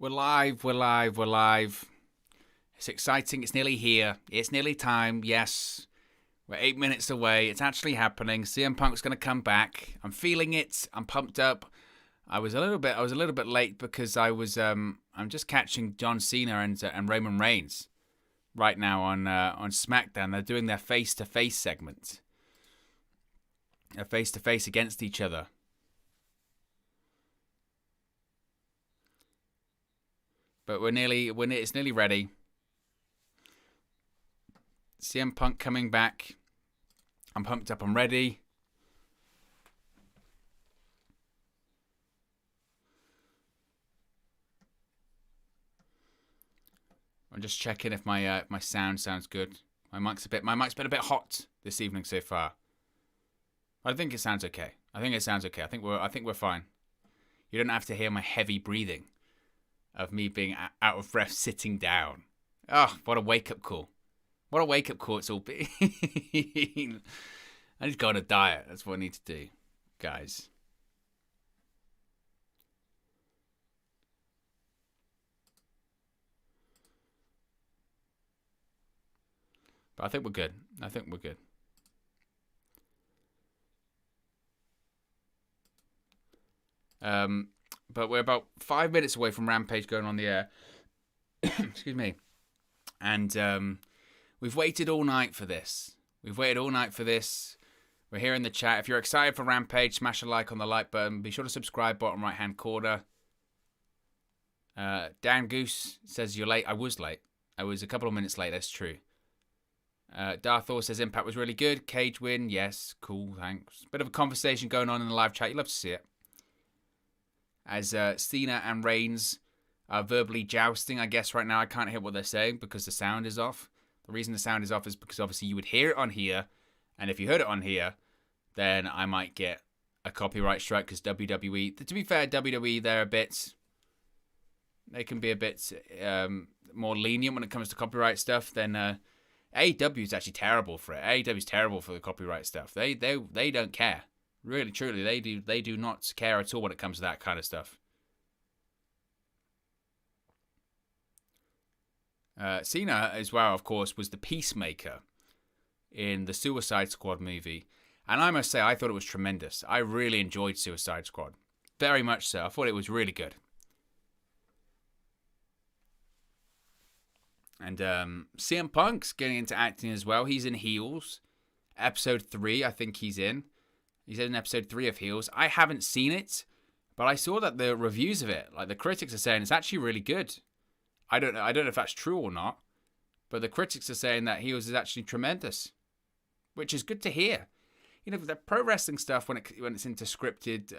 We're live, we're live, we're live. It's exciting, it's nearly here. It's nearly time, yes. We're 8 minutes away. It's actually happening. CM Punk's going to come back. I'm feeling it. I'm pumped up. I was a little bit late because I'm just catching John Cena and Roman Reigns right now on Smackdown. They're doing their face-to-face segment. A face-to-face against each other. But it's nearly ready. CM Punk coming back. I'm pumped up. I'm ready. I'm just checking if my sound sounds good. My mic's been a bit hot this evening so far. I think it sounds okay. I think we're fine. You don't have to hear my heavy breathing of me being out of breath sitting down. Oh, what a wake-up call. What a wake-up call it's all been. I need to go on a diet. That's what I need to do, guys. But I think we're good. But we're about 5 minutes away from Rampage going on the air. Excuse me. And we've waited all night for this. We're here in the chat. If you're excited for Rampage, smash a like on the like button. Be sure to subscribe, bottom right-hand corner. Dan Goose says you're late. I was late. I was a couple of minutes late, that's true. Darthor says Impact was really good. Cage win, yes. Cool, thanks. Bit of a conversation going on in the live chat. You love to see it. As Cena and Reigns are verbally jousting, I guess, right now. I can't hear what they're saying because the sound is off. The reason the sound is off is because obviously you would hear it on here. And if you heard it on here, then I might get a copyright strike because WWE... To be fair, WWE, they can be a bit more lenient when it comes to copyright stuff than... AEW is actually terrible for it. AEW is terrible for the copyright stuff. They don't care. Really, truly, they do not care at all when it comes to that kind of stuff. Cena, as well, of course, was the Peacemaker in the Suicide Squad movie. And I must say, I thought it was tremendous. I really enjoyed Suicide Squad. Very much so. I thought it was really good. And CM Punk's getting into acting as well. He's in Heels. Episode 3, I think he's in. He's in episode 3 of Heels. I haven't seen it, but I saw that the reviews of it, like the critics are saying it's actually really good. I don't know if that's true or not, but the critics are saying that Heels is actually tremendous, which is good to hear. You know, the pro wrestling stuff when it's into scripted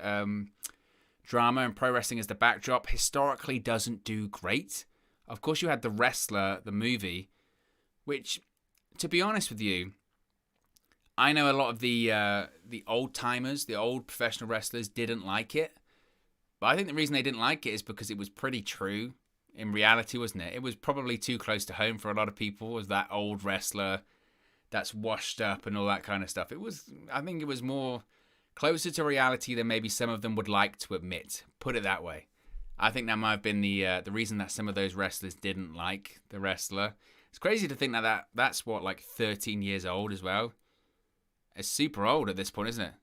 drama and pro wrestling as the backdrop historically doesn't do great. Of course, you had The Wrestler, the movie, which, to be honest with you, I know a lot of the old timers, the old professional wrestlers didn't like it. But I think the reason they didn't like it is because it was pretty true in reality, wasn't it? It was probably too close to home for a lot of people, was that old wrestler that's washed up and all that kind of stuff. I think it was more closer to reality than maybe some of them would like to admit. Put it that way. I think that might have been the reason that some of those wrestlers didn't like The Wrestler. It's crazy to think that's what, like 13 years old as well. It's super old at this point, isn't it?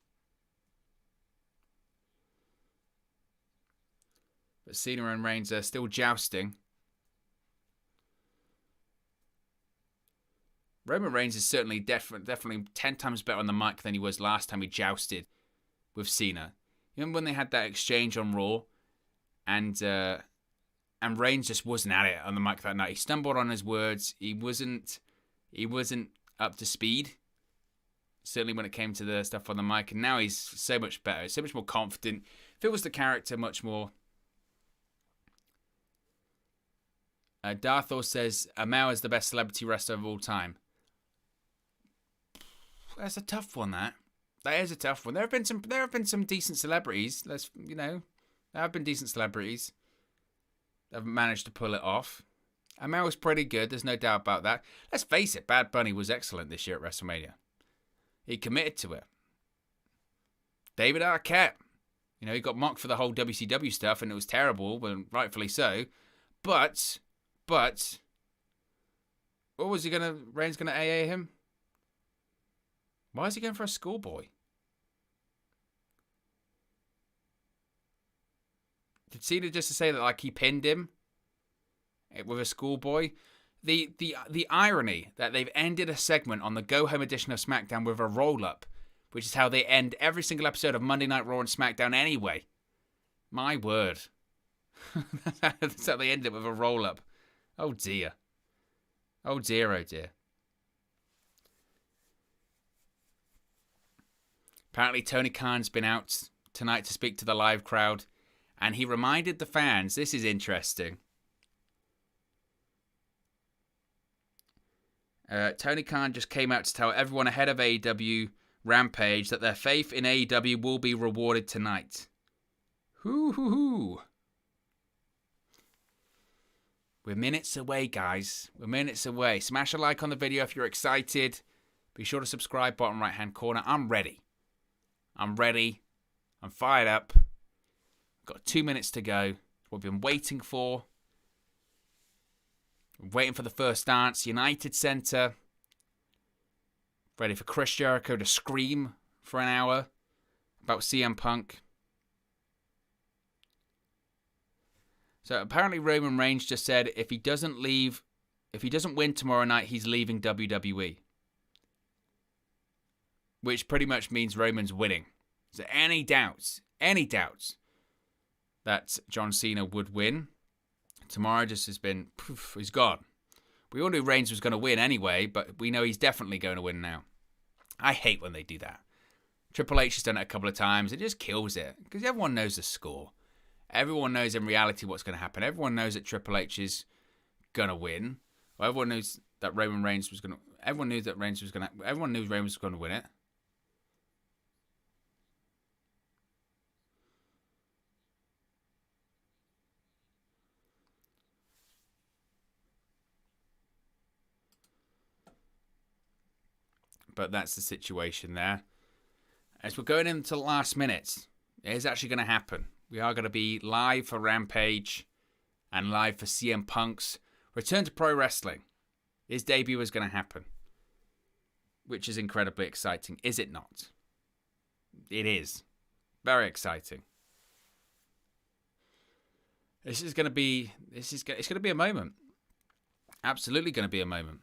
But Cena and Reigns are still jousting. Roman Reigns is certainly definitely 10 times better on the mic than he was last time he jousted with Cena. You remember when they had that exchange on Raw? And Reigns just wasn't at it on the mic that night. He stumbled on his words. He wasn't up to speed. Certainly when it came to the stuff on the mic. And now he's so much better. So much more confident. Feels the character much more. Darthor says, Amel is the best celebrity wrestler of all time. That's a tough one, that. That is a tough one. There have been some decent celebrities. There have been decent celebrities that have managed to pull it off. Amel was pretty good. There's no doubt about that. Let's face it, Bad Bunny was excellent this year at WrestleMania. He committed to it. David Arquette. He got mocked for the whole WCW stuff, and it was terrible, but rightfully so. But, what was he gonna? Reigns gonna AA him? Why is he going for a schoolboy? Did Cena just to say that like he pinned him with a schoolboy? The irony that they've ended a segment on the Go Home edition of SmackDown with a roll-up, which is how they end every single episode of Monday Night Raw and SmackDown anyway. My word. That's how they end it, with a roll-up. Oh dear. Oh dear, oh dear. Apparently Tony Khan's been out tonight to speak to the live crowd, and he reminded the fans, this is interesting. Tony Khan just came out to tell everyone ahead of AEW Rampage that their faith in AEW will be rewarded tonight. Hoo. We're minutes away, guys. We're minutes away. Smash a like on the video if you're excited. Be sure to subscribe, bottom right-hand corner. I'm ready. I'm fired up. Got 2 minutes to go. What we've been waiting for. Waiting for the first dance. United Center. Ready for Chris Jericho to scream for an hour about CM Punk. So apparently Roman Reigns just said if he doesn't win tomorrow night, he's leaving WWE. Which pretty much means Roman's winning. So any doubts that John Cena would win tomorrow just has been, poof, he's gone. We all knew Reigns was going to win anyway, but we know he's definitely going to win now. I hate when they do that. Triple H has done it a couple of times. It just kills it because everyone knows the score. Everyone knows in reality what's going to happen. Everyone knows that Triple H is going to win. Well, everyone knows that Roman Reigns was going to. Everyone knew that Reigns was going to. Everyone knew Reigns was going to win it. But that's the situation there. As we're going into the last minutes, it is actually going to happen. We are going to be live for Rampage and live for CM Punk's return to pro wrestling. His debut is going to happen, which is incredibly exciting, is it not? It is. Very exciting. It's going to be a moment. Absolutely going to be a moment.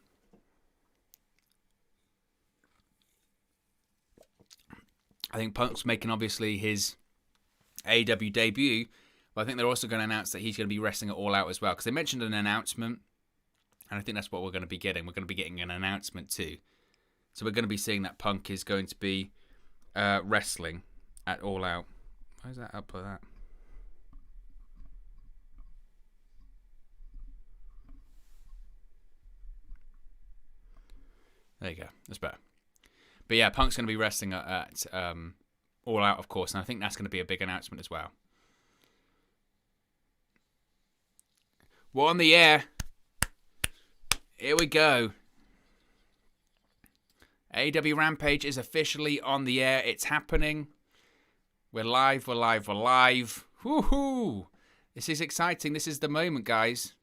I think Punk's making, obviously, his AEW debut, but I think they're also going to announce that he's going to be wrestling it All Out as well, because they mentioned an announcement, and I think that's what we're going to be getting. We're going to be getting an announcement too. So we're going to be seeing that Punk is going to be wrestling at All Out. Why is that up like that? There you go. That's better. But yeah, Punk's going to be wrestling at All Out, of course, and I think that's going to be a big announcement as well. We're on the air. Here we go. AEW Rampage is officially on the air. It's happening. We're live. Woohoo! This is exciting. This is the moment, guys.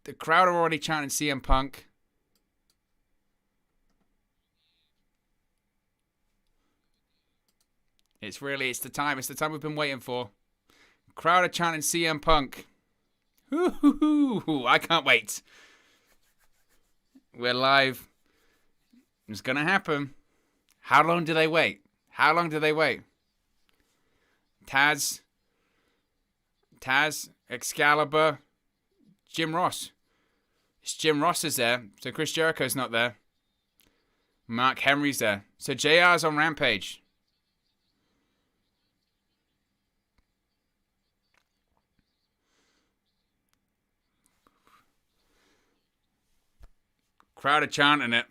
The crowd are already chanting CM Punk. It's the time. It's the time we've been waiting for. Crowd are chanting CM Punk. I can't wait. We're live. It's going to happen. How long do they wait? Taz, Excalibur, Jim Ross. Jim Ross is there, so Chris Jericho's not there. Mark Henry's there. So JR's on Rampage. Crowd are chanting it.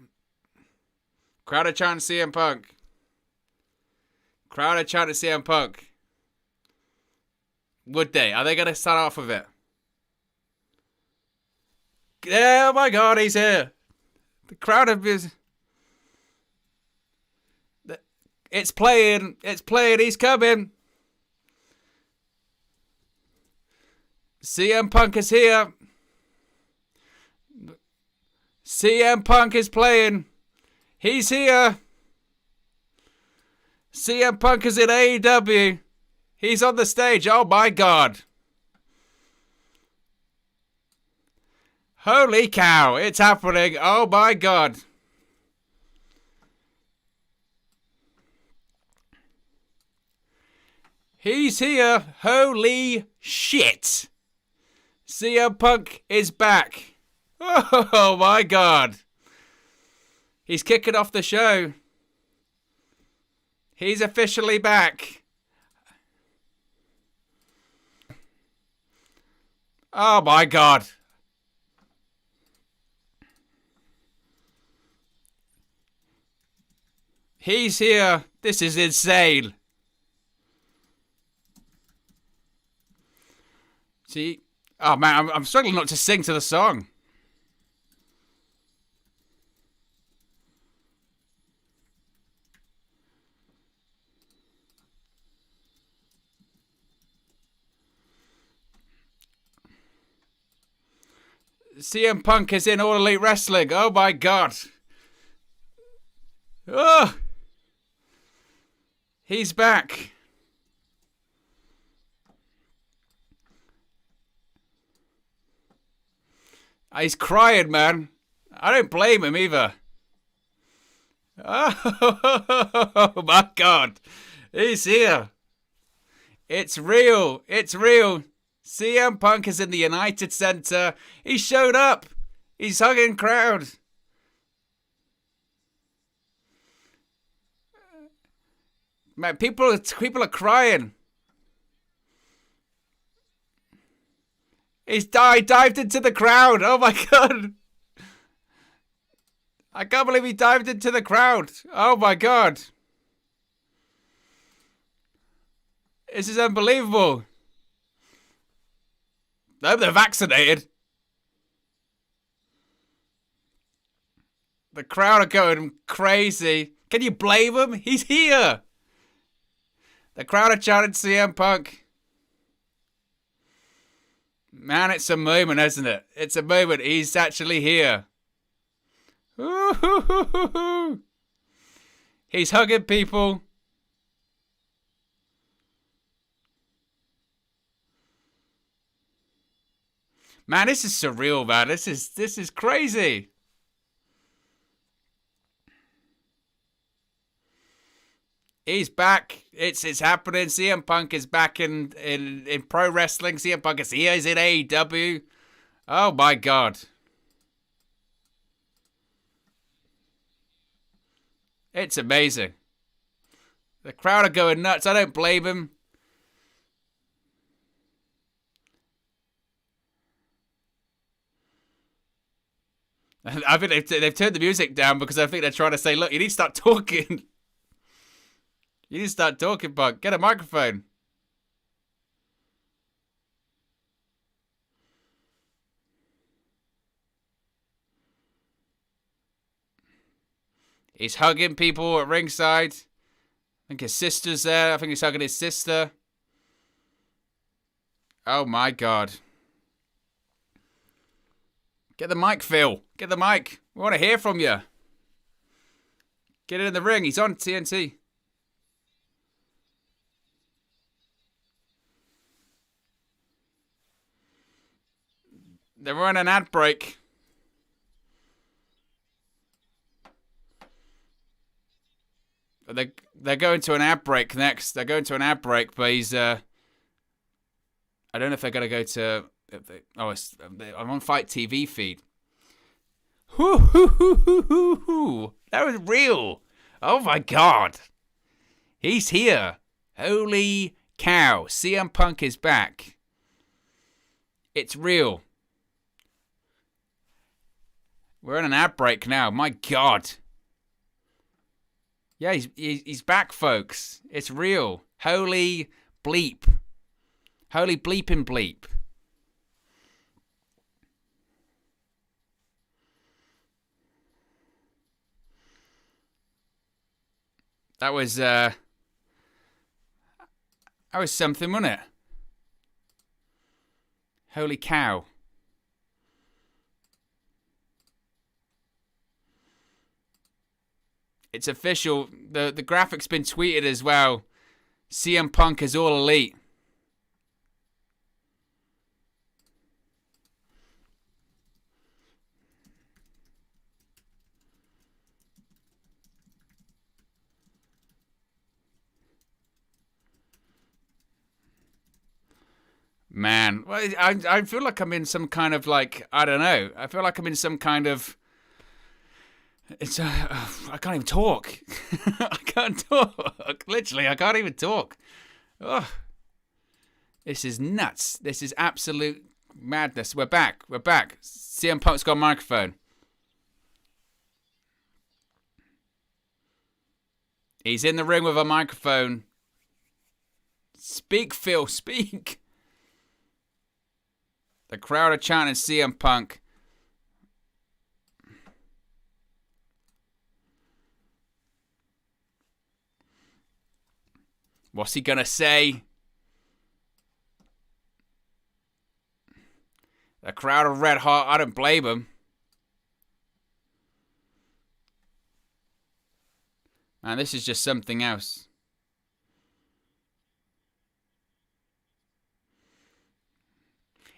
Crowd are chanting CM Punk. Crowd are chanting CM Punk. Would they? Are they going to start off with it? Oh my God, he's here. The crowd have been... It's playing. He's coming. CM Punk is here. CM Punk is playing. He's here. CM Punk is in AEW. He's on the stage. Oh my God. Holy cow. It's happening. Oh my God. He's here. Holy shit. CM Punk is back. Oh my God. He's kicking off the show. He's officially back. Oh my God. He's here. This is insane. See? Oh man, I'm struggling not to sing to the song. CM Punk is in All Elite Wrestling. Oh my God. Oh. He's back. He's crying, man. I don't blame him either. Oh my God. He's here. It's real. It's real. CM Punk is in the United Center. He showed up. He's hugging crowd. Man, people are crying. He's dived into the crowd. Oh my God. I can't believe he dived into the crowd. Oh my God. This is unbelievable. I hope they're vaccinated. The crowd are going crazy. Can you blame them? He's here. The crowd are chanting CM Punk. Man, it's a moment, isn't it? It's a moment. He's actually here. Ooh-hoo-hoo-hoo-hoo. He's hugging people. Man, this is surreal, man. This is crazy. He's back. It's happening. CM Punk is back in pro wrestling. CM Punk is here. He's in AEW. Oh my God. It's amazing. The crowd are going nuts. I don't blame him. I think they've turned the music down because I think they're trying to say, look, you need to start talking. You need to start talking, Punk. Get a microphone. He's hugging people at ringside. I think his sister's there. I think he's hugging his sister. Oh my God. Get the mic, Phil. Get the mic. We want to hear from you. Get it in the ring. He's on TNT. They're on an ad break. They're going to an ad break next. They're going to an ad break, but he's I don't know if they're going to go to. I'm on FITE TV feed. That was real. Oh my God. He's here. Holy cow. CM Punk is back. It's real. We're on an ad break now. My God. Yeah, he's back, folks. It's real. Holy bleep. Holy bleeping bleep. That was something, wasn't it? Holy cow. It's official. The graphic's been tweeted as well. CM Punk is All Elite. Man, I feel like I'm in some kind of like, I don't know. I feel like I'm in some kind of... It's I can't even talk. I can't talk. Literally, I can't even talk. Ugh. This is nuts. This is absolute madness. We're back. We're back. CM Punk's got a microphone. He's in the ring with a microphone. Speak, Phil. Speak. The crowd are chanting CM Punk. What's he gonna say? The crowd are red hot. I don't blame him. Man, this is just something else.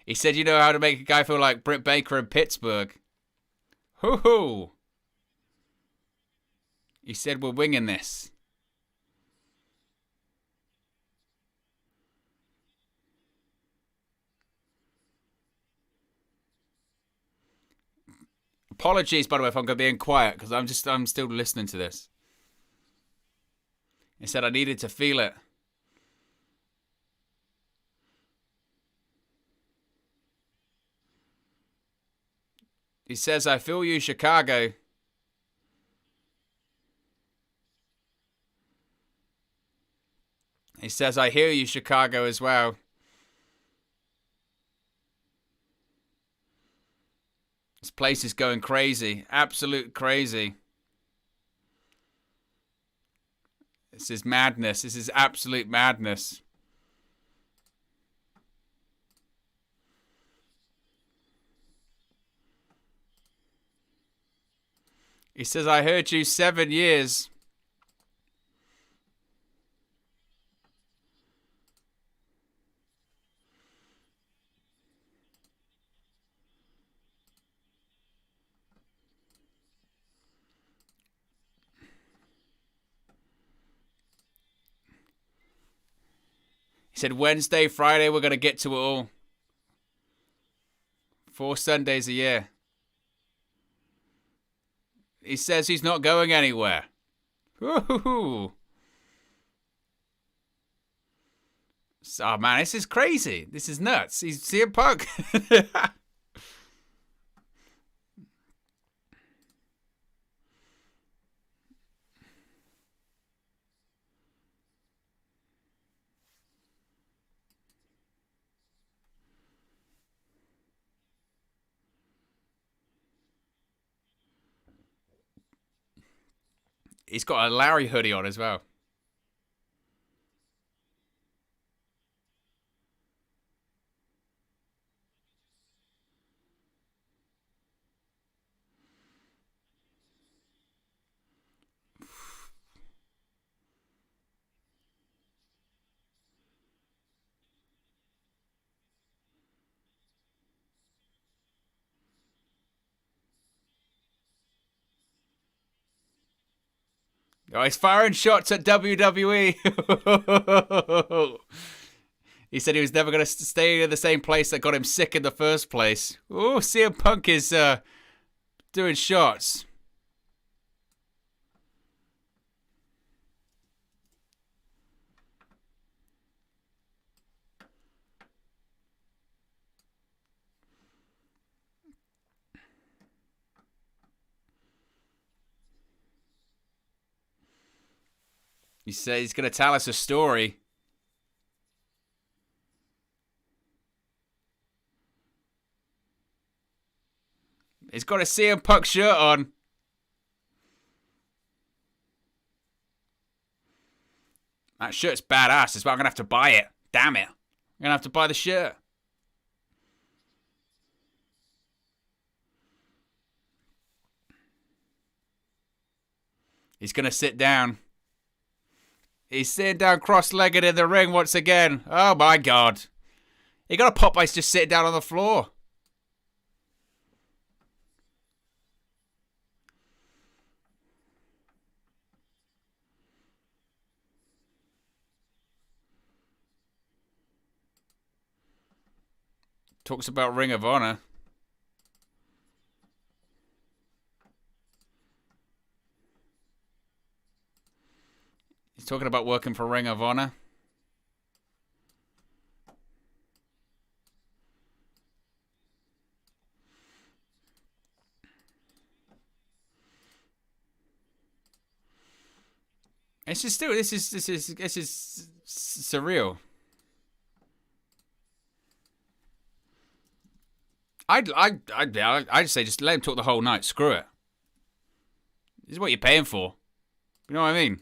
He said, you know how to make a guy feel like Britt Baker in Pittsburgh. Hoo-hoo. He said, we're winging this. Apologies, by the way, if I'm going to be quiet, because I'm still listening to this. He said I needed to feel it. He says, I feel you, Chicago. He says, I hear you, Chicago, as well. This place is going crazy. Absolute crazy. This is madness. This is absolute madness. He says, I heard you 7 years. He said, Wednesday, Friday, we're going to get to it all. 4 Sundays a year. He says he's not going anywhere. Woo-hoo-hoo. Oh, man, this is crazy. This is nuts. He's CM Punk. He's got a Larry hoodie on as well. Oh, he's firing shots at WWE. He said he was never going to stay in the same place that got him sick in the first place. Oh, CM Punk is doing shots. He said he's going to tell us a story. He's got a CM Punk shirt on. That shirt's badass. That's why I'm going to have to buy it. Damn it. I'm going to have to buy the shirt. He's going to sit down. He's sitting down cross-legged in the ring once again. Oh, my God. He got a pop by just sitting down on the floor. Talks about Ring of Honor. He's talking about working for Ring of Honor. It's just still this is surreal. I'd say just let him talk the whole night. Screw it. This is what you're paying for. You know what I mean?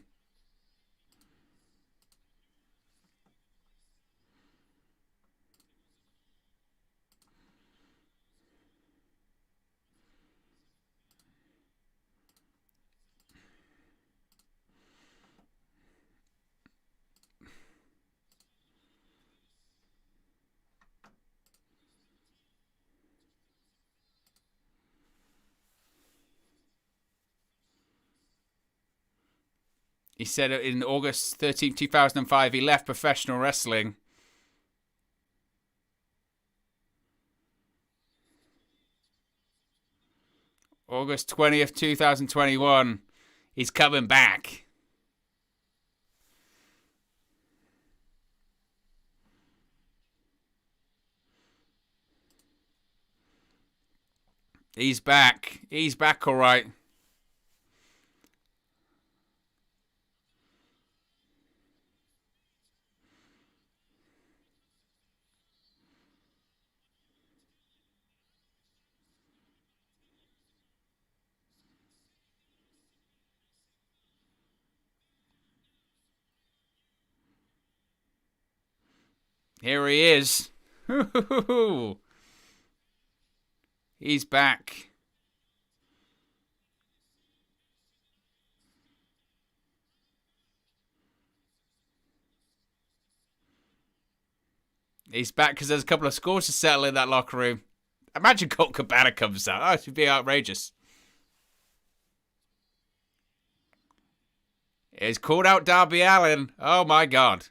He said in August 13th, 2005, he left professional wrestling. August 20th, 2021, he's coming back. He's back. He's back, all right. Here he is. He's back. He's back because there's a couple of scores to settle in that locker room. Imagine Colt Cabana comes out. Oh, it would be outrageous. He's called out Darby Allin. Oh, my God.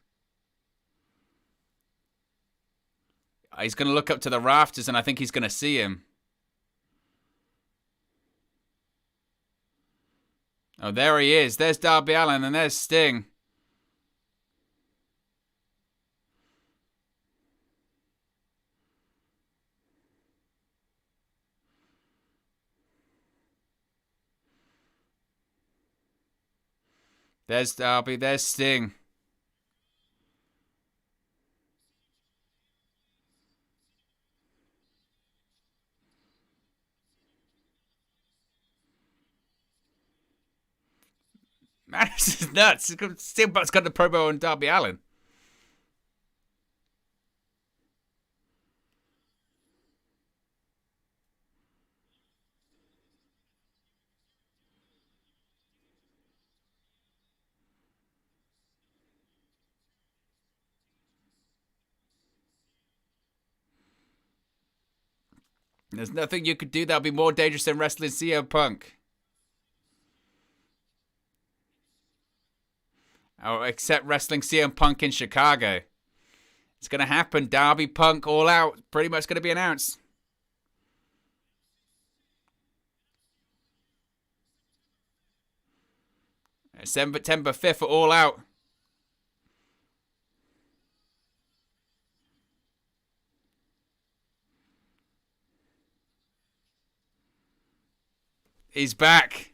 He's going to look up to the rafters, and I think he's going to see him. Oh, there he is. There's Darby Allin, and there's Sting. There's Darby. There's Sting. Man, this is nuts. Steelbuck's got the promo on Darby Allin. There's nothing you could do that would be more dangerous than wrestling CM Punk. Oh, except wrestling CM Punk in Chicago. It's going to happen. Darby Punk all out. Pretty much going to be announced. September 5th for All Out. He's back.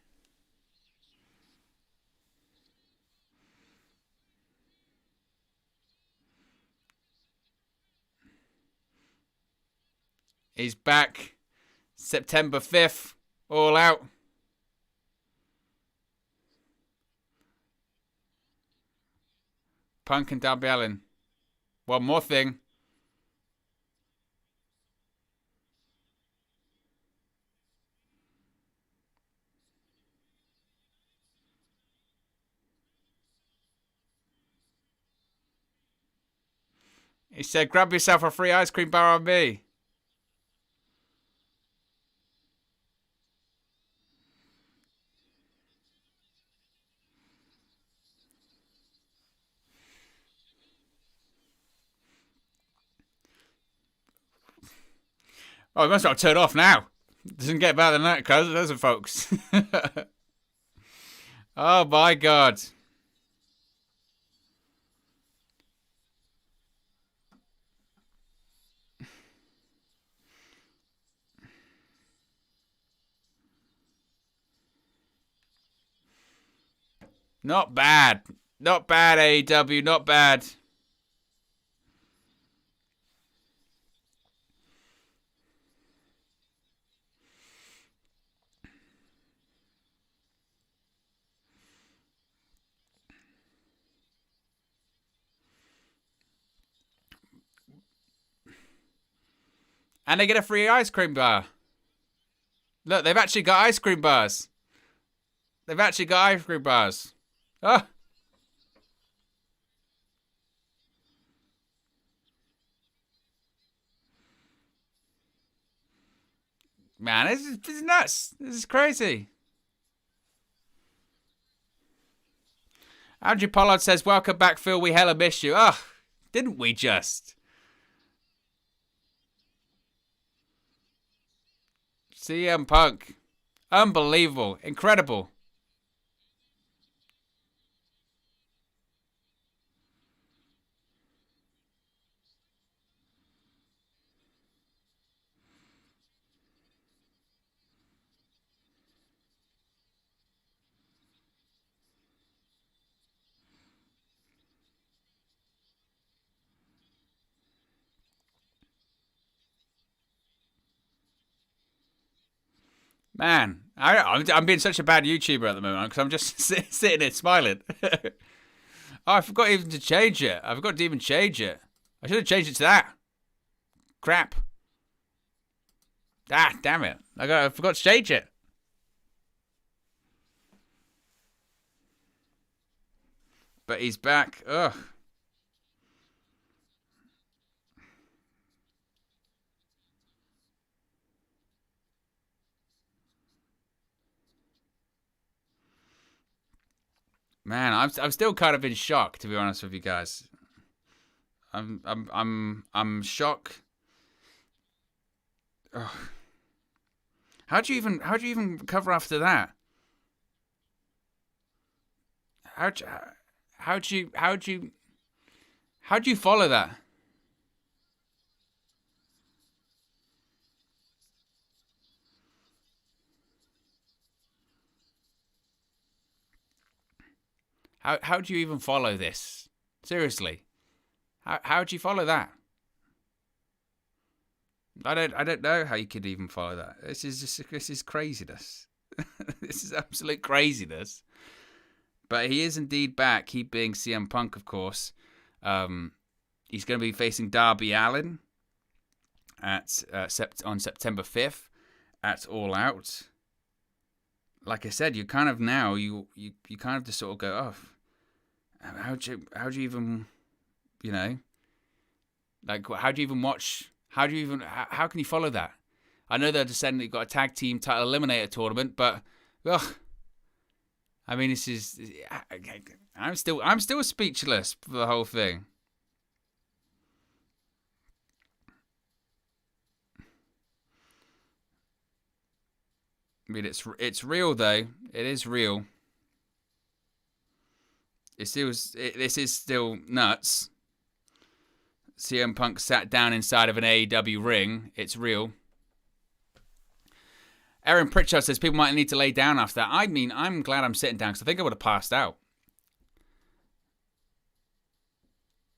He's back. September 5th. All Out. Punk and Darby Allin. One more thing. He said, grab yourself a free ice cream bar on me. Oh, it must not turn off now. Doesn't get better than that, does it, folks? Oh, my God. Not bad. Not bad, AEW. Not bad. And they get a free ice cream bar. Look, they've actually got ice cream bars. They've actually got ice cream bars. Oh. Man, this is nuts. This is crazy. Andrew Pollard says, welcome back, Phil. We hella miss you. Oh, didn't we just? CM Punk. Unbelievable. Incredible. Man, I'm being such a bad YouTuber at the moment because I'm just sitting there smiling. Oh, I forgot even to change it. I forgot to even change it. I should have changed it to that. Crap. Ah, damn it. I forgot to change it. But he's back. Ugh. Man, I'm still kind of in shock, to be honest with you guys. I'm shocked. Ugh. How do you even recover after that? How do you follow that? How do you even follow this? Seriously. How do you follow that? I don't know how you could even follow that. This is craziness. This is absolute craziness. But he is indeed back. He being CM Punk, of course. He's going to be facing Darby Allin on September 5th at All Out. Like I said, you kind of now you kind of just sort of go, oh, how do you even, like how do you even watch? How can you follow that? I know they're just saying that you've got a tag team title eliminator tournament, but I mean, this is I'm still speechless for the whole thing. I mean, it's real though. It is real. This is still nuts. CM Punk sat down inside of an AEW ring. It's real. Aaron Pritchard says people might need to lay down after that. I mean, I'm glad I'm sitting down because I think I would have passed out.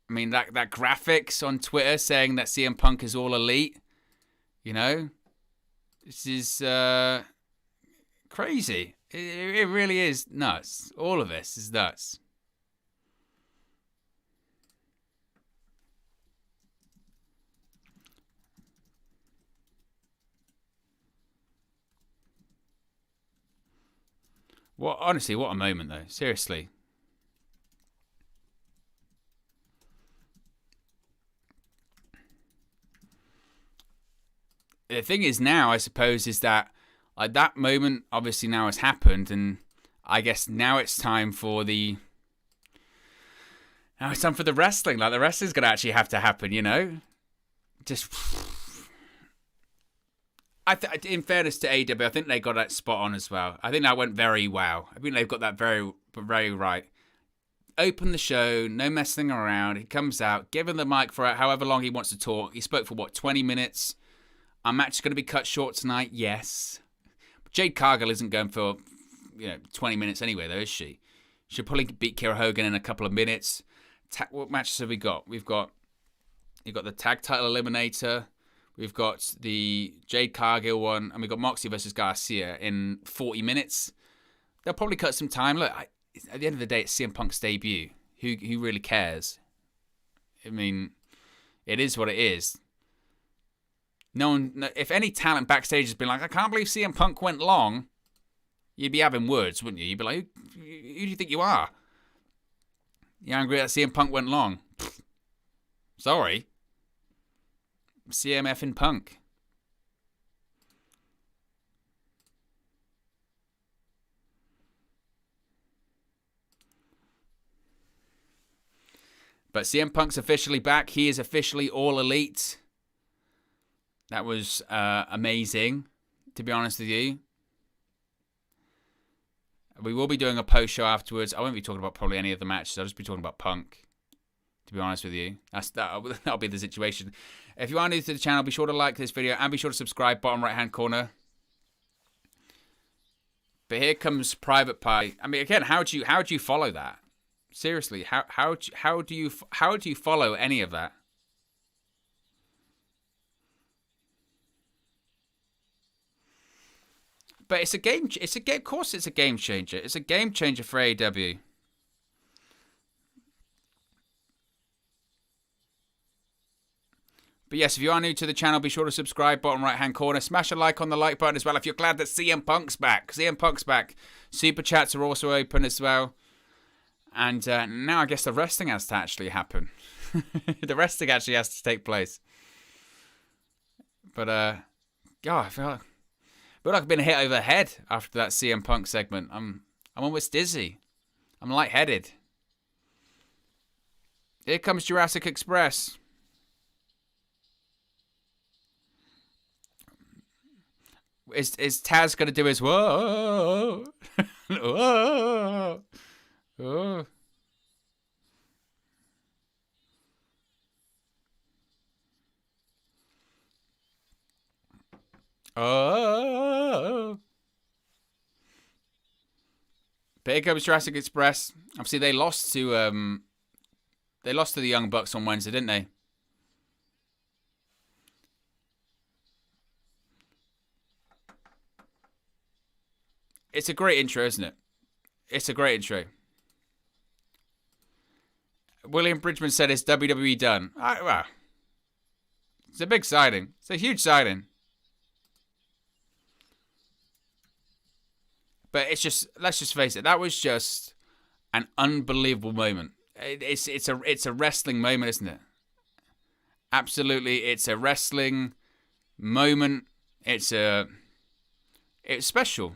I mean, that graphics on Twitter saying that CM Punk is all elite. This is crazy. It really is nuts. All of this is nuts. Honestly, what a moment, though. Seriously. the thing is now, I suppose, is that that moment obviously now has happened, and I guess now it's time for the wrestling. Like, the wrestling's gonna actually have to happen, you know. Just, in fairness to AEW, I think they got that spot on as well. I think that went very well. I think they've got that very, very right. Open the show, no messing around. He comes out, give him the mic for however long he wants to talk. He spoke for 20 minutes. Our match is going to be cut short tonight, yes. But Jade Cargill isn't going for 20 minutes anyway, though, is she? She'll probably beat Kiera Hogan in a couple of minutes. What matches have we got? You've got the tag title eliminator. We've got the Jade Cargill one, and we've got Moxley versus Garcia in 40 minutes. They'll probably cut some time. Look, at the end of the day, it's CM Punk's debut. Who really cares? I mean, it is what it is. No one, if any talent backstage has been like, I can't believe CM Punk went long, you'd be having words, wouldn't you? You'd be like, who do you think you are? You're angry that CM Punk went long? Sorry. CM effing Punk. But CM Punk's officially back. He is officially All Elite. That was amazing, to be honest with you. We will be doing a post-show afterwards. I won't be talking about probably any of the matches. I'll just be talking about Punk, to be honest with you. That'll be the situation. If you are new to the channel, be sure to like this video and be sure to subscribe, bottom right-hand corner. But here comes Private Party. I mean, again, how do you follow that? Seriously, how do you follow any of that? But it's a game. Of course, it's a game changer. It's a game changer for AEW. But yes, if you are new to the channel, be sure to subscribe, bottom right-hand corner. Smash a like on the like button as well if you're glad that CM Punk's back. CM Punk's back. Super chats are also open as well. And now I guess the wrestling has to actually happen. The wrestling actually has to take place. But, God, I feel like I've been hit over the head after that CM Punk segment. I'm almost dizzy. I'm lightheaded. Here comes Jurassic Express. Is Taz going to do his whoa? Whoa. Oh. Oh. But here comes Jurassic Express. Obviously, they lost to the Young Bucks on Wednesday, didn't they? It's a great intro, isn't it? It's a great intro. William Bridgman said it's WWE done. Well, it's a big signing. It's a huge signing. But it's just, let's just face it, that was just an unbelievable moment. It's a wrestling moment, isn't it? Absolutely, it's a wrestling moment. It's special.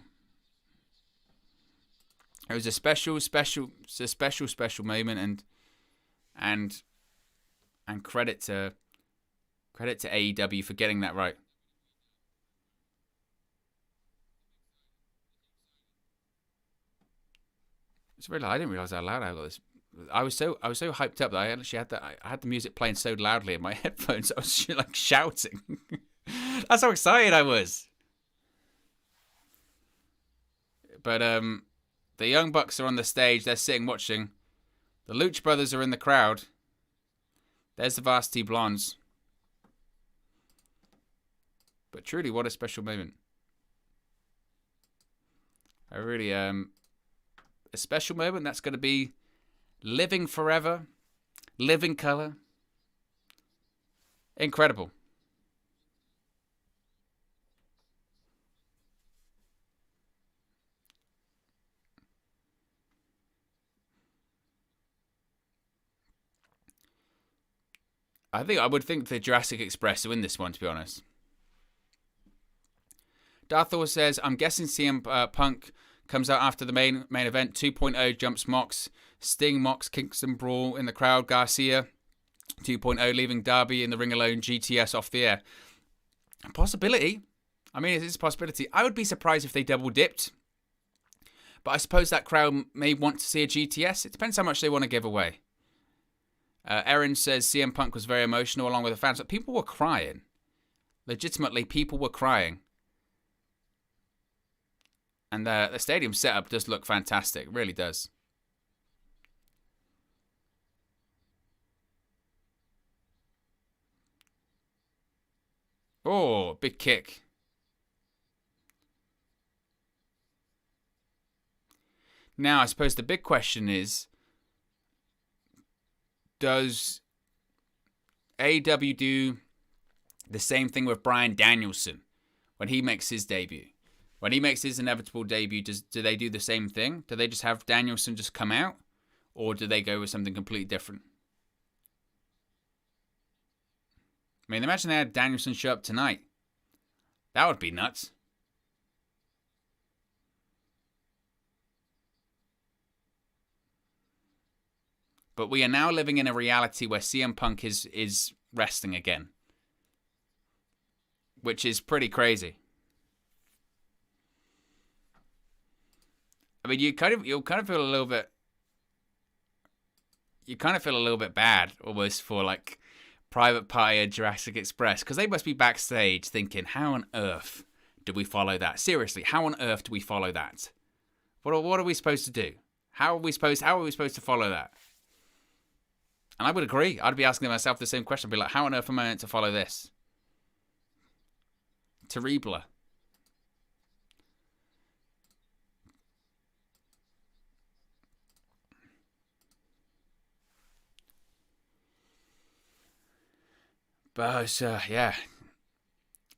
It was a special moment, and credit to AEW for getting that right. It's really, I didn't realize how loud I got this. I was so hyped up that I actually had the music playing so loudly in my headphones. I was like shouting. That's how excited I was. But the Young Bucks are on the stage. They're sitting watching. The Lucha Brothers are in the crowd. There's the Varsity Blondes. But truly, what a special moment. I really, a special moment that's going to be living forever, living color. Incredible. I would think the Jurassic Express win this one, to be honest. Darthor says, I'm guessing CM Punk comes out after the main event. 2.0 jumps Mox. Sting, Mox, Kingston brawl in the crowd. Garcia, 2.0 leaving Darby in the ring alone. GTS off the air. A possibility. I mean, it is a possibility. I would be surprised if they double dipped. But I suppose that crowd may want to see a GTS. It depends how much they want to give away. Erin says CM Punk was very emotional along with the fans. But people were crying. Legitimately, people were crying. And the stadium setup does look fantastic. It really does. Oh, big kick. Now, I suppose the big question is, does AEW do the same thing with Bryan Danielson when he makes his debut? When he makes his inevitable debut, do they do the same thing? Do they just have Danielson just come out? Or do they go with something completely different? I mean, imagine they had Danielson show up tonight. That would be nuts. But we are now living in a reality where CM Punk is wrestling again. Which is pretty crazy. I mean, you'll kind of feel a little bit. You kind of feel a little bit bad, almost, for like Private Party and Jurassic Express, because they must be backstage thinking, "How on earth do we follow that? Seriously, how on earth do we follow that? What are we supposed to do? How are we supposed to follow that?" And I would agree. I'd be asking myself the same question. I'd be like, "How on earth am I meant to follow this?" Terrible. But, yeah.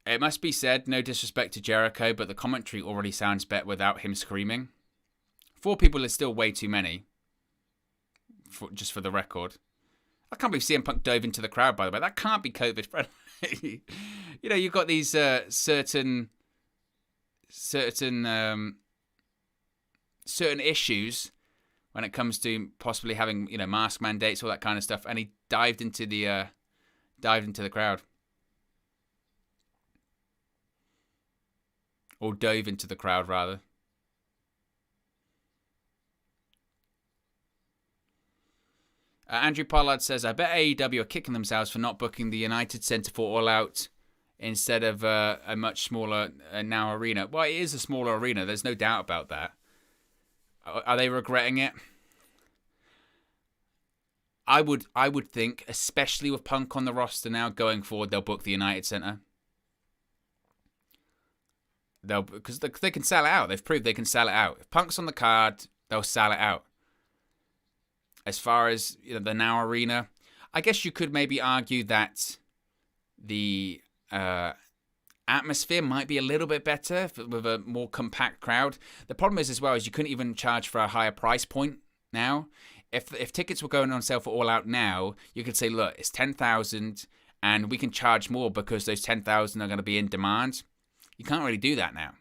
It must be said, no disrespect to Jericho, but the commentary already sounds better without him screaming. 4 people is still way too many. Just for the record. I can't believe CM Punk dove into the crowd, by the way. That can't be COVID friendly. You know, you've got these certain issues when it comes to possibly having, you know, mask mandates, all that kind of stuff, and he dived into the crowd. Or dove into the crowd, rather. Andrew Pollard says, I bet AEW are kicking themselves for not booking the United Center for All Out instead of a much smaller now arena. Well, it is a smaller arena. There's no doubt about that. Are they regretting it? I would think, especially with Punk on the roster now, going forward, they'll book the United Center. Because they can sell it out. They've proved they can sell it out. If Punk's on the card, they'll sell it out. As far as, you know, the Now Arena, I guess you could maybe argue that the atmosphere might be a little bit better with a more compact crowd. The problem is, as well, is you couldn't even charge for a higher price point now. If tickets were going on sale for All Out now, you could say, look, it's 10,000 and we can charge more because those 10,000 are going to be in demand. You can't really do that now.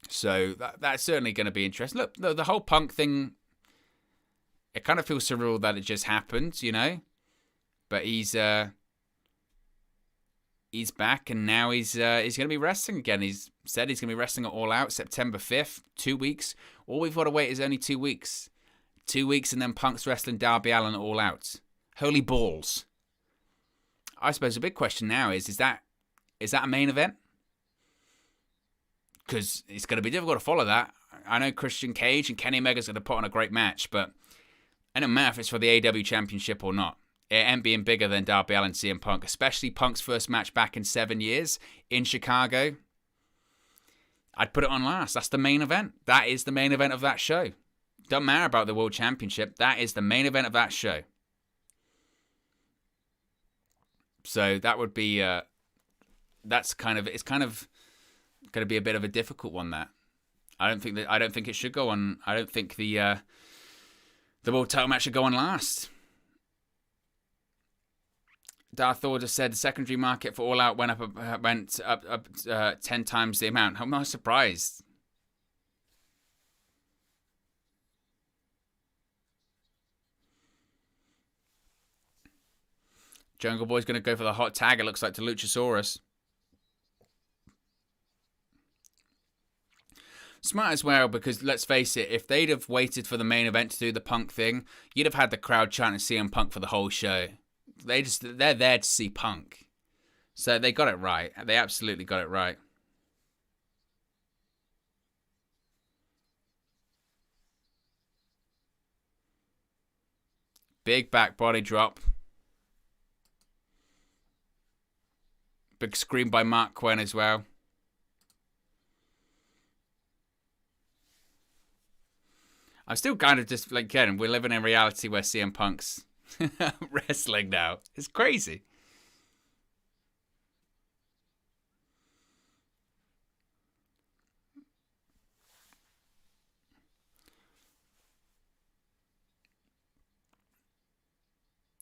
So that's certainly going to be interesting. Look, the whole Punk thing, it kind of feels surreal that it just happened, you know? But he's back, and now he's going to be wrestling again. He's said he's going to be wrestling at All Out September 5th, 2 weeks. All we've got to wait is only 2 weeks. 2 weeks, and then Punk's wrestling Darby Allin at All Out. Holy balls. I suppose the big question now is that a main event? Because it's going to be difficult to follow that. I know Christian Cage and Kenny Omega's going to put on a great match, but it doesn't matter if it's for the AEW Championship or not. It ain't being bigger than Darby Allin and CM Punk, especially Punk's first match back in 7 years in Chicago. I'd put it on last. That's the main event. That is the main event of that show. Doesn't matter about the World Championship. That is the main event of that show. So that would be, it's kind of going to be a bit of a difficult one. That I don't think it should go on. I don't think the The world title match should go on last. Darth Order said the secondary market for All Out went up 10 times the amount. I'm not surprised. Jungle Boy's going to go for the hot tag, it looks like, to Luchasaurus. Smart as well, because let's face it, if they'd have waited for the main event to do the Punk thing, you'd have had the crowd chanting CM Punk for the whole show. They're there to see Punk. So they got it right. They absolutely got it right. Big back body drop. Big scream by Marq Quen as well. I'm still kind of just like, again, we're living in reality where CM Punk's wrestling now. It's crazy.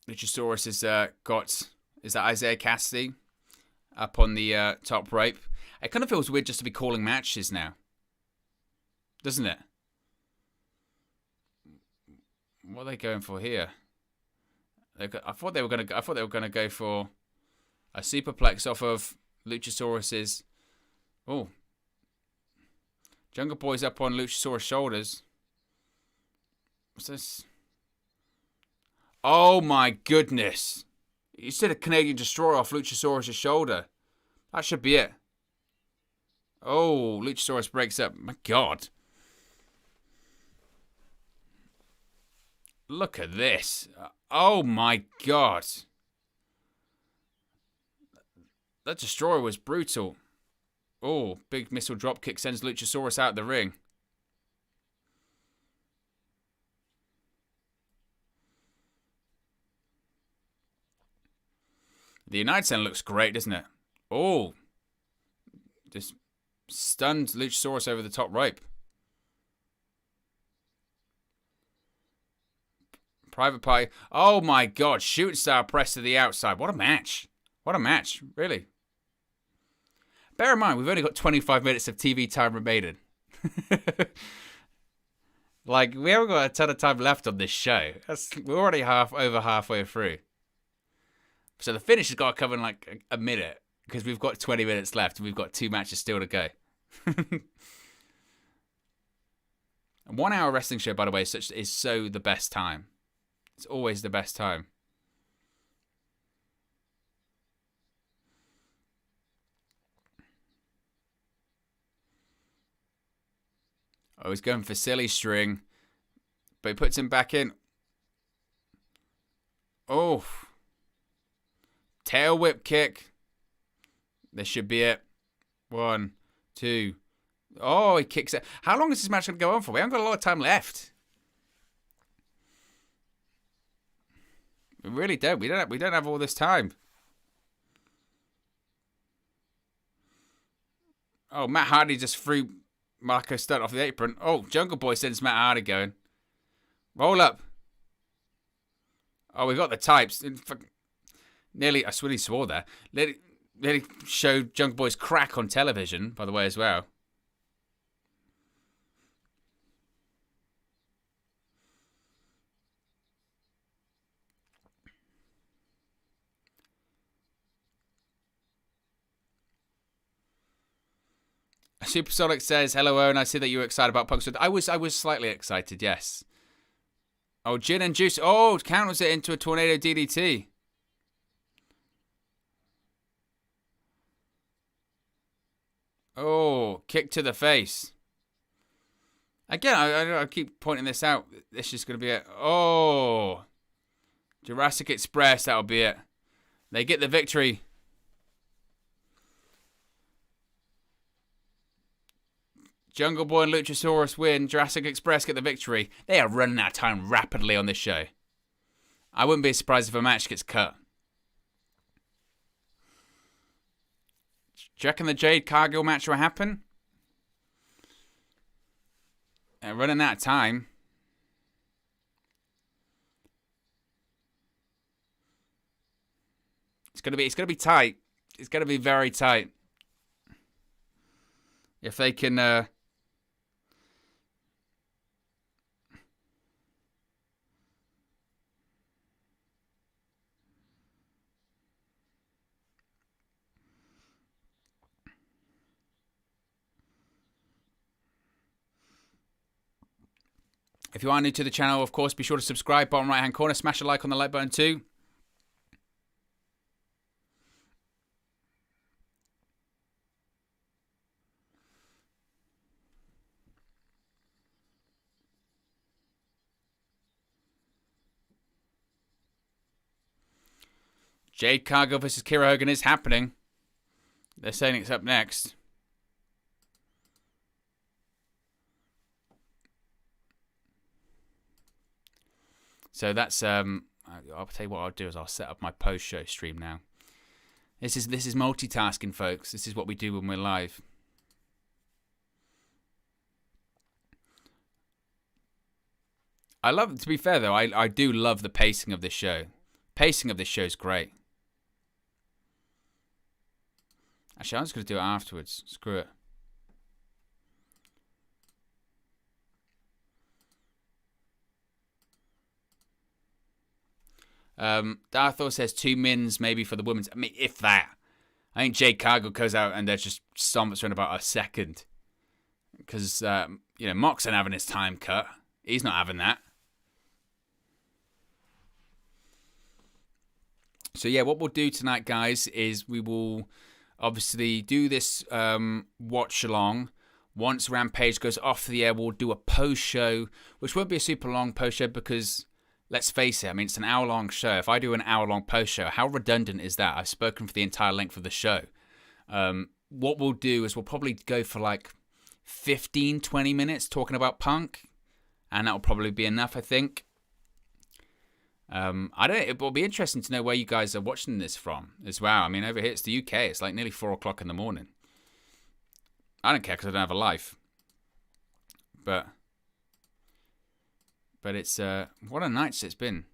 Luchasaurus has is that Isiah Kassidy up on the top rope. It kind of feels weird just to be calling matches now, doesn't it? What are they going for here? I thought they were gonna go for a superplex off of Luchasaurus's. Oh, Jungle Boy's up on Luchasaurus' shoulders. What's this? Oh my goodness! You said a Canadian Destroyer off Luchasaurus' shoulder. That should be it. Oh, Luchasaurus breaks up. My God. Look at this. Oh my God. That Destroyer was brutal. Oh, big missile dropkick sends Luchasaurus out the ring. The United Center looks great, doesn't it? Oh. Just stunned Luchasaurus over the top rope. Private Party. Oh my God. Shooting star press to the outside. What a match. What a match. Really. Bear in mind, we've only got 25 minutes of TV time remaining. Like, we haven't got a ton of time left on this show. We're already over halfway through. So the finish has got to cover in like a minute, because we've got 20 minutes left and we've got 2 matches still to go. A 1 hour wrestling show, by the way, is so the best time. It's always the best time. Oh, he's going for silly string, but he puts him back in. Oh. Tail whip kick. This should be it. 1, 2. Oh, he kicks it. How long is this match going to go on for? We haven't got a lot of time left. We really don't. We don't have all this time. Oh, Matt Hardy just threw Marko Stunt off the apron. Oh, Jungle Boy sends Matt Hardy going. Roll up. Oh, we've got the types. Nearly, I swear he swore there. Nearly showed Jungle Boy's crack on television, by the way, as well. Supersonic says, hello, Owen. I see that you were excited about Punk. I was slightly excited, yes. Oh, Gin and Juice. Oh, counters it into a tornado DDT. Oh, kick to the face. Again, I keep pointing this out. This is going to be it. Oh. Jurassic Express, that'll be it. They get the victory. Jungle Boy and Luchasaurus win. Jurassic Express get the victory. They are running out of time rapidly on this show. I wouldn't be surprised if a match gets cut. Do you reckon the Jade Cargill match will happen? Running out of time. gonna be tight. It's gonna be very tight. If they can, if you are new to the channel, of course, be sure to subscribe. Bottom right hand corner, smash a like on the like button too. Jade Cargill versus Kiera Hogan is happening. They're saying it's up next. So that's I'll tell you what I'll do is I'll set up my post-show stream now. This is multitasking, folks. This is what we do when we're live. I love, to be fair though, I do love the pacing of this show. Pacing of this show is great. Actually, I'm just going to do it afterwards. Screw it. Darthor says 2 mins maybe for the women's. I mean, if that. I think Jade Cargill goes out and they're just stomps in about a second. Because, Mox ain't having his time cut. He's not having that. So, yeah, what we'll do tonight, guys, is we will obviously do this watch-along. Once Rampage goes off the air, we'll do a post-show, which won't be a super long post-show because, let's face it, I mean, it's an hour-long show. If I do an hour-long post-show, how redundant is that? I've spoken for the entire length of the show. What we'll do is we'll probably go for like 15, 20 minutes talking about Punk, and that'll probably be enough, I think. It will be interesting to know where you guys are watching this from as well. I mean, over here it's the UK. It's like nearly 4 o'clock in the morning. I don't care because I don't have a life. But it's what a night it's been.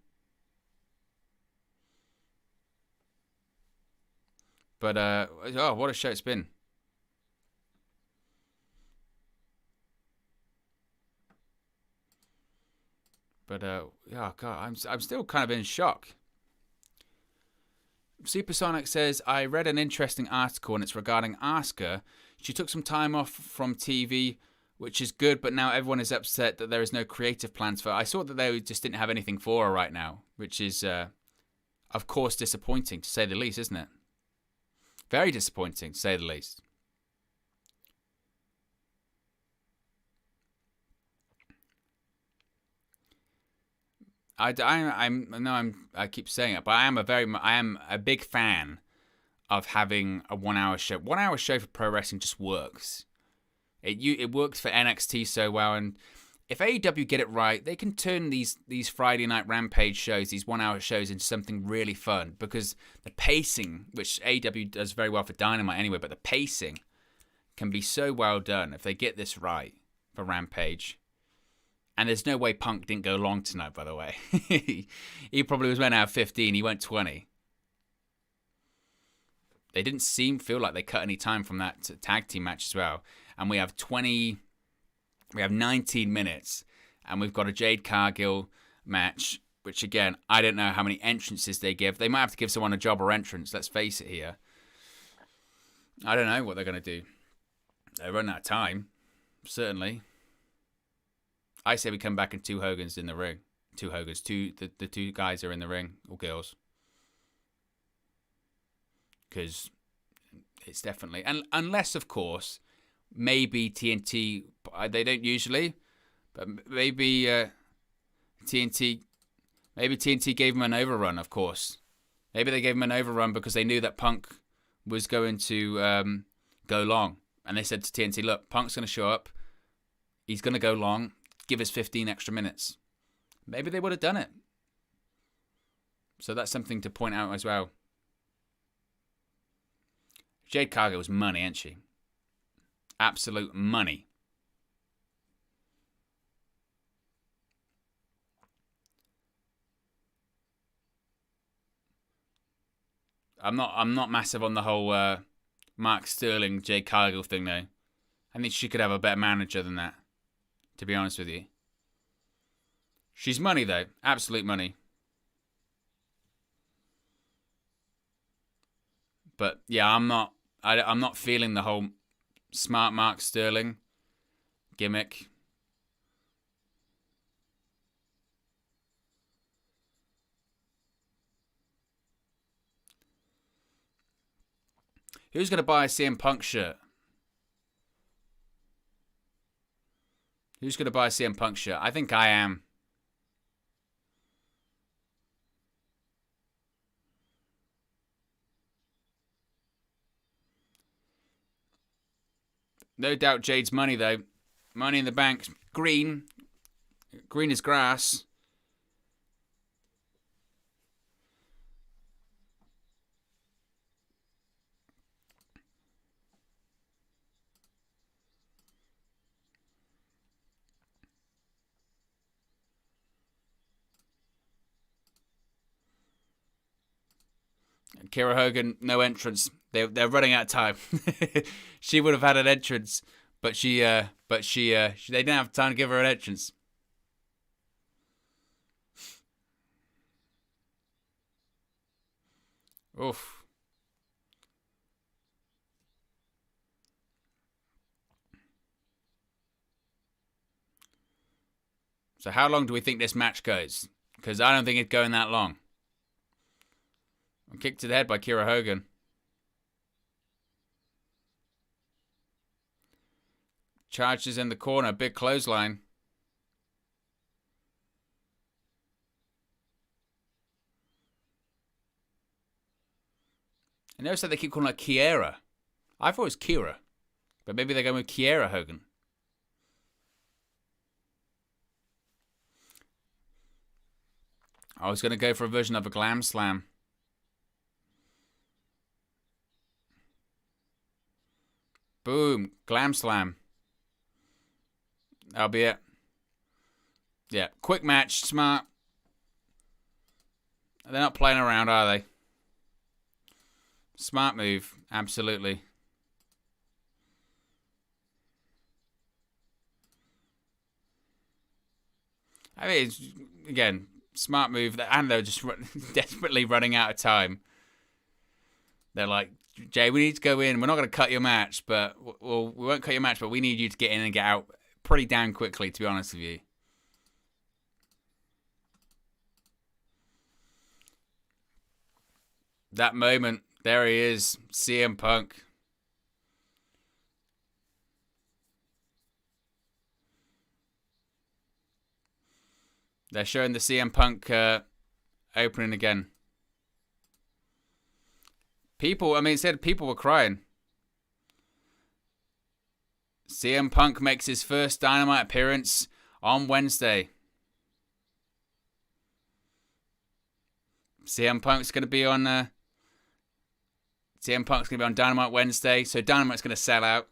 But what a show it's been. But, God, I'm still kind of in shock. Supersonic says, I read an interesting article and it's regarding Asuka. She took some time off from TV, which is good, but now everyone is upset that there is no creative plans for her. I saw that they just didn't have anything for her right now, which is, of course, disappointing, to say the least, isn't it? Very disappointing, to say the least. I keep saying it, but I am a big fan of having a 1 hour show. 1 hour show for pro wrestling just works. It works for NXT so well, and if AEW get it right, they can turn these Friday night Rampage shows, these 1 hour shows, into something really fun, because the pacing, which AEW does very well for Dynamite anyway, but the pacing can be so well done if they get this right for Rampage. And there's no way Punk didn't go long tonight, by the way. He probably was meant to have 15. He went 20. They didn't feel like they cut any time from that tag team match as well. And we have 19 minutes. And we've got a Jade Cargill match, which, again, I don't know how many entrances they give. They might have to give someone a jobber entrance, let's face it here. I don't know what they're going to do. They run out of time, certainly. I say we come back and 2 Hogans in the ring. 2 Hogans. The 2 guys are in the ring, or girls. Because it's definitely... And unless, of course, maybe TNT... They don't usually, but maybe TNT... Maybe TNT gave them an overrun, of course. Maybe they gave them an overrun because they knew that Punk was going to go long. And they said to TNT, look, Punk's going to show up. He's going to go long. Give us 15 extra minutes. Maybe they would have done it. So that's something to point out as well. Jade Cargill was money, ain't she? Absolute money. I'm not massive on the whole Mark Sterling, Jade Cargill thing though. I think she could have a better manager than that, to be honest with you. She's money though, absolute money. But yeah, I'm not feeling the whole smart Mark Sterling gimmick. Who's going to buy a CM Punk shirt? Who's going to buy a CM Punk shirt? I think I am. No doubt Jade's money, though. Money in the bank. Green. Green is grass. Kiera Hogan, no entrance. They're running out of time. She would have had an entrance, but they didn't have time to give her an entrance. Oof. So how long do we think this match goes? Because I don't think it's going that long. Kicked to the head by Kiera Hogan. Charges in the corner. Big clothesline. I noticed that they keep calling her Kiera. I thought it was Kiera. But maybe they're going with Kiera Hogan. I was going to go for a version of a glam slam. Boom. Glam slam. That'll be it. Yeah. Quick match. Smart. They're not playing around, are they? Smart move. Absolutely. I mean, it's, again, smart move. And they're just desperately running out of time. They're like, Jay, we need to go in. We're not going to cut your match, but we won't cut your match, but we need you to get in and get out pretty damn quickly, to be honest with you. That moment, there he is, CM Punk. They're showing the CM Punk opening again. People, I mean, it said people were crying. CM Punk makes his first Dynamite appearance on Wednesday. CM Punk's going to be on Dynamite Wednesday, so Dynamite's going to sell out.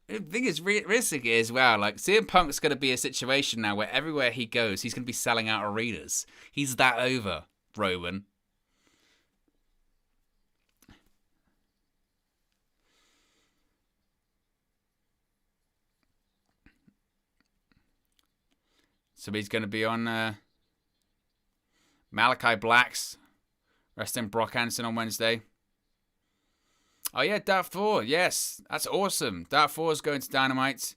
The thing is, realistic as well, like, CM Punk's going to be a situation now where everywhere he goes, he's going to be selling out arenas. He's that over, Roman. So he's going to be on Malachi Black's wrestling Brock Hansen on Wednesday. Oh yeah, Dark Thor. Yes, that's awesome. Dark Thor's going to Dynamite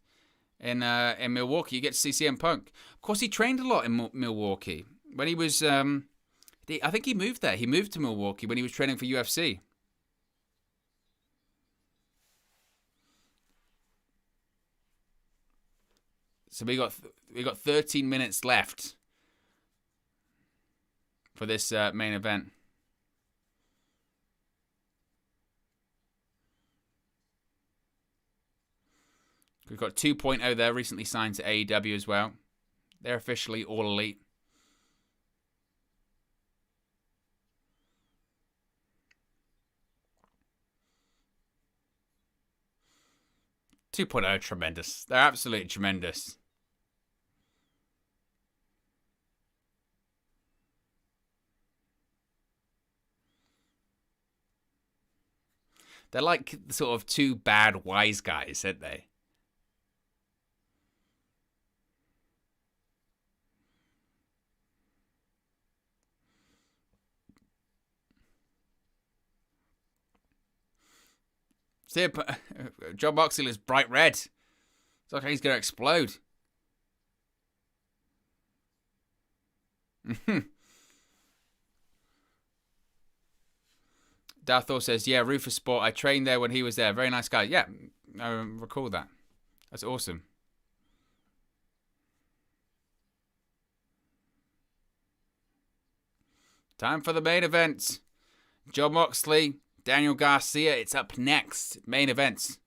in Milwaukee. You get to see CM Punk. Of course, he trained a lot in Milwaukee when he was. I think he moved there. He moved to Milwaukee when he was training for UFC. So we got 13 minutes left for this main event. We've got 2.0 there, recently signed to AEW as well. They're officially All Elite. Tremendous. They're absolutely tremendous. They're like sort of two bad wise guys, aren't they? See, Jon Moxley looks bright red. It's like he's going to explode. Darthor says, yeah, Rufus Sport. I trained there when he was there. Very nice guy. Yeah, I recall that. That's awesome. Time for the main event. Jon Moxley, Daniel Garcia. It's up next. Main events.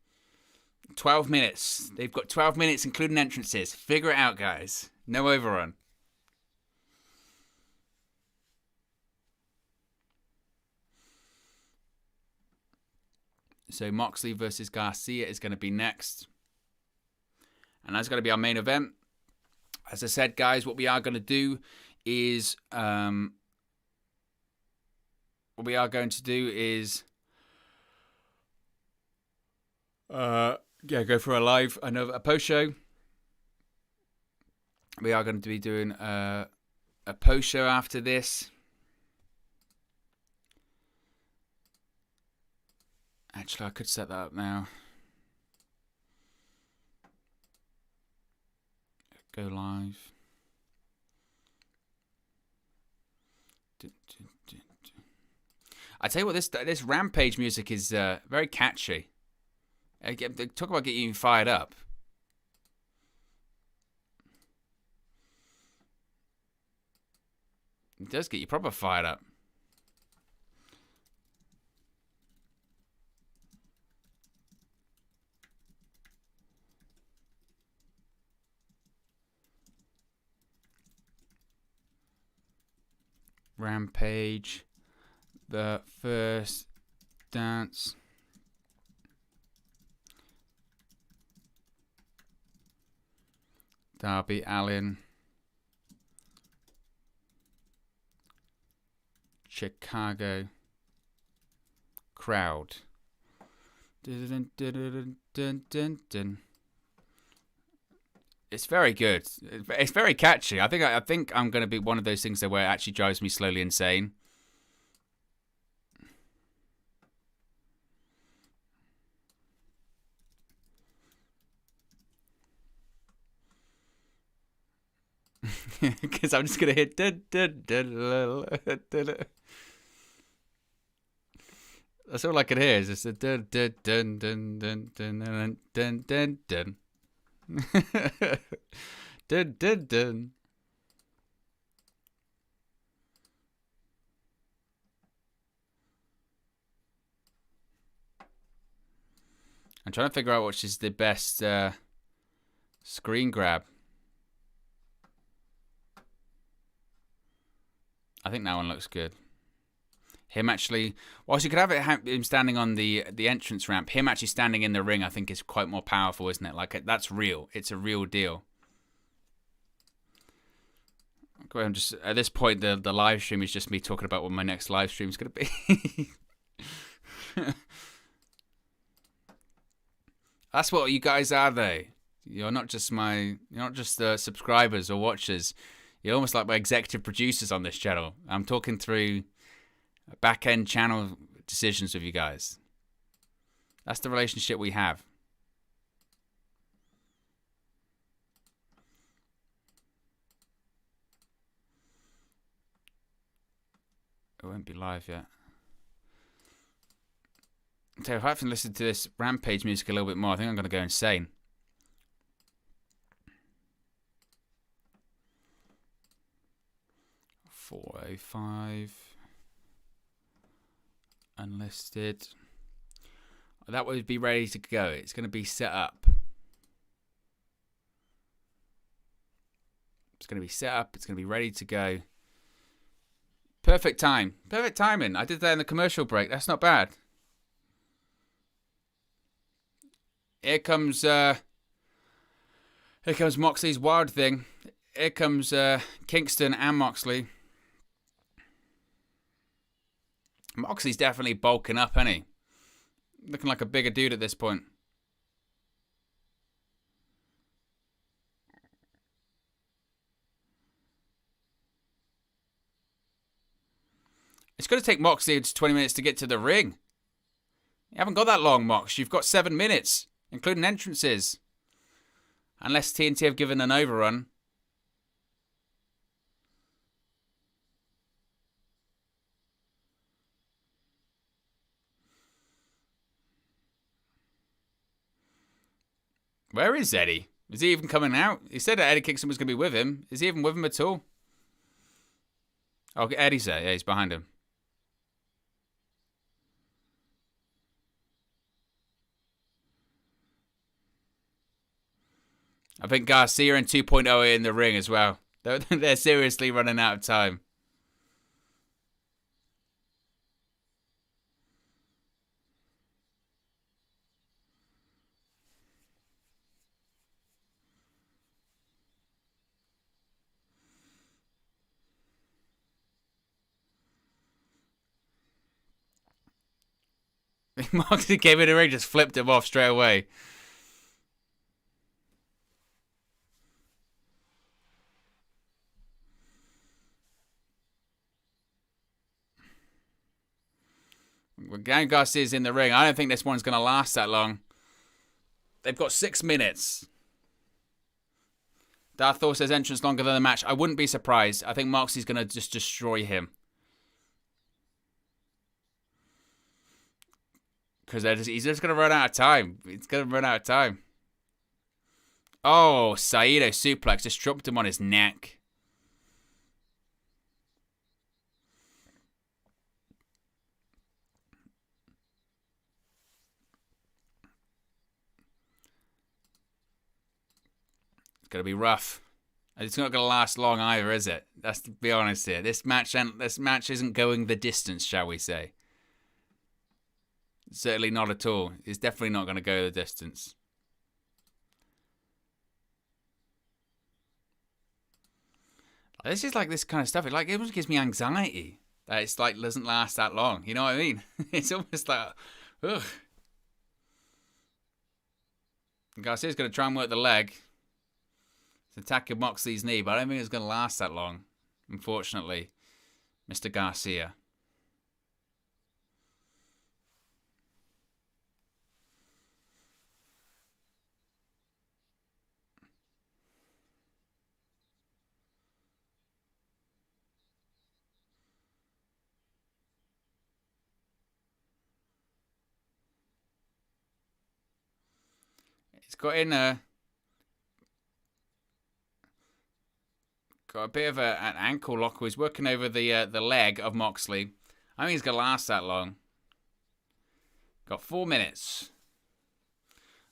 12 minutes. They've got 12 minutes, including entrances. Figure it out, guys. No overrun. So Moxley versus Garcia is going to be next. And that's going to be our main event. As I said, guys, what we are going to do is... go for a post show. We are going to be doing a post show after this. Actually, I could set that up now. Go live. I tell you what, this Rampage music is very catchy. Talk about getting you fired up. It does get you proper fired up. Rampage. The first dance. Darby Allin. Chicago crowd. Dun, dun, dun, dun, dun. It's very good. It's very catchy. I think I'm going to be one of those things that where it actually drives me slowly insane. Because I'm just going to hit... That's all I can hear is just a dun dun dun dun dun dun dun dun dun dun dun dun. I'm trying to figure out which is the best screen grab. I think that one looks good. Him actually, whilst you could have him standing on the entrance ramp, him actually standing in the ring, I think is quite more powerful, isn't it? Like, that's real. It's a real deal. Go ahead, just at this point, the live stream is just me talking about what my next live stream is going to be. That's what you guys are, though. You're not just subscribers or watchers. You're almost like my executive producers on this channel. I'm talking through back-end channel decisions with you guys. That's the relationship we have. It won't be live yet. So if I have to listen to this Rampage music a little bit more, I think I'm going to go insane. $405 unlisted. That would be ready to go. It's going to be set up. It's going to be set up. It's going to be ready to go. Perfect time. Perfect timing. I did that in the commercial break. That's not bad. Here comes Moxley's Wild Thing. Here comes Kingston and Moxley. Moxley's definitely bulking up, isn't he? Looking like a bigger dude at this point. It's going to take Moxley 20 minutes to get to the ring. You haven't got that long, Mox. You've got 7 minutes, including entrances. Unless TNT have given an overrun. Where is Eddie? Is he even coming out? He said that Eddie Kingston was going to be with him. Is he even with him at all? Oh, Eddie's there. Yeah, he's behind him. I think Garcia and 2.0 are in the ring as well. They're seriously running out of time. Moxley came in the ring, just flipped him off straight away. Garcia's in the ring. I don't think this one's going to last that long. They've got 6 minutes. Darthor says entrance longer than the match. I wouldn't be surprised. I think Moxley's going to just destroy him. Because he's just going to run out of time. He's going to run out of time. Oh, Saito suplex. Just dropped him on his neck. It's going to be rough. It's not going to last long either, is it? Let's be honest here. This match isn't going the distance, shall we say. Certainly not at all. It's definitely not going to go the distance. This is like this kind of stuff. It almost gives me anxiety that it's like doesn't last that long. You know what I mean? It's almost like, ugh. Garcia's going to try and work the leg. It's attacking Moxley's knee, but I don't think it's going to last that long. Unfortunately, Mr. Garcia. He's got in a bit of an ankle lock. He's working over the leg of Moxley. I think he's going to last that long. Got 4 minutes.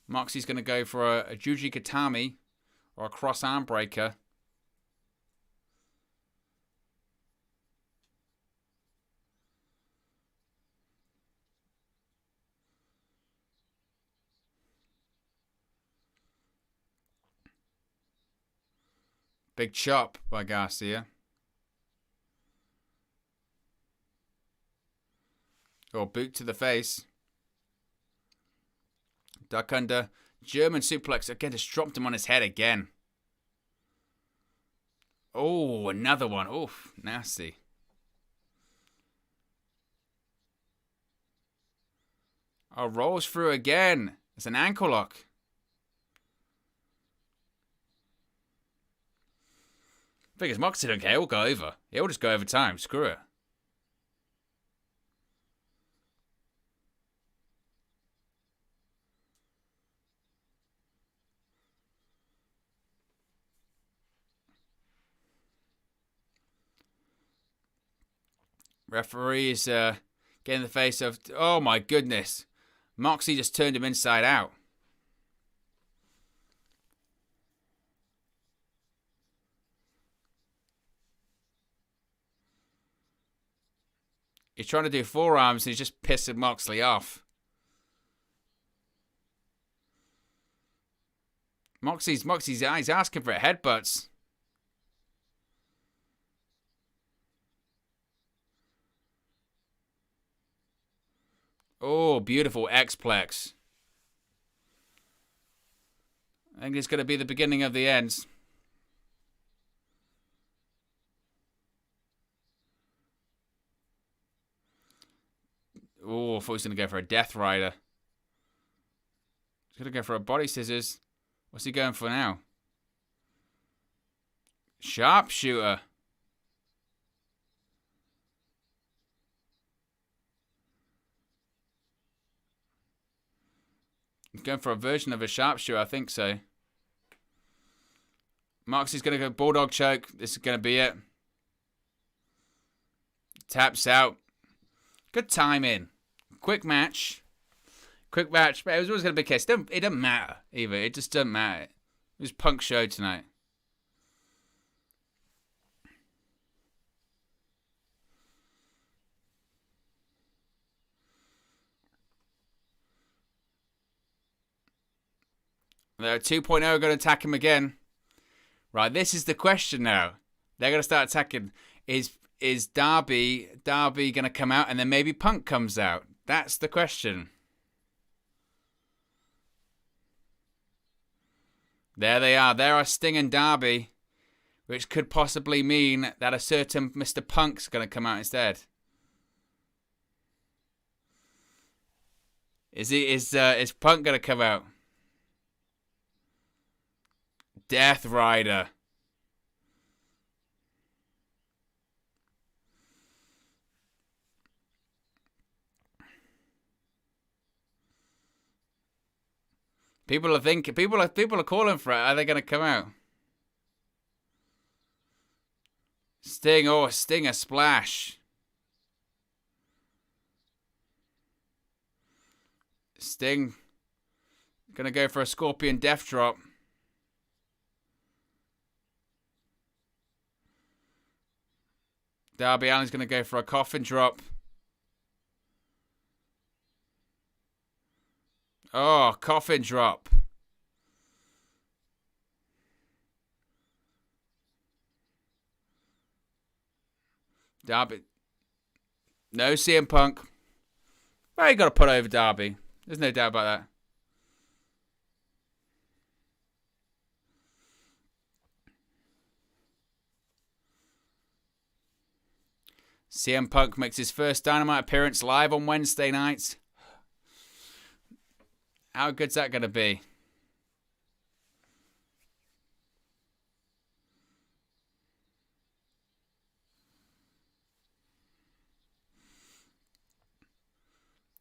Moxley's going to go for a Juji Katami or a cross arm breaker. Big chop by Garcia. Or boot to the face. Duck under. German suplex. Again, just dropped him on his head again. Oh, another one. Oof, nasty. Oh, rolls through again. It's an ankle lock. Figures Moxley don't care. He'll go over. He'll just go over time. Screw it. Referee's getting the face of... Oh, my goodness. Moxley just turned him inside out. He's trying to do forearms and he's just pissing Moxley off. Moxley's asking for headbutts. Oh, beautiful X-Plex. I think it's going to be the beginning of the ends. Oh, I thought he was going to go for a Death Rider. He's going to go for a body scissors. What's he going for now? Sharpshooter. He's going for a version of a sharpshooter, I think so. Moxley's going to go Bulldog Choke. This is going to be it. Taps out. Good timing. Quick match. Quick match. But it was always going to be a case. It doesn't matter either. It just doesn't matter. It was Punk show tonight. They're 2.0 going to attack him again. Right, this is the question now. They're going to start attacking. Is Darby going to come out and then maybe Punk comes out? That's the question. There they are. There are Sting and Darby, which could possibly mean that a certain Mr. Punk's going to come out instead. Is Punk going to come out? Death Rider. People are calling for it. Are they going to come out? Sting, Sting a splash. Sting going to go for a Scorpion Death Drop. Darby Allin's going to go for a Coffin Drop. Oh, Coffin Drop. Darby. No CM Punk. Well, you got to put over Darby. There's no doubt about that. CM Punk makes his first Dynamite appearance live on Wednesday nights. How good's that going to be?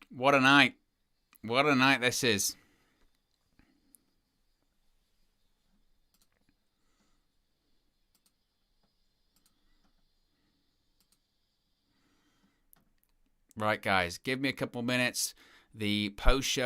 What a night. What a night this is. Right, guys, give me a couple minutes. The post-show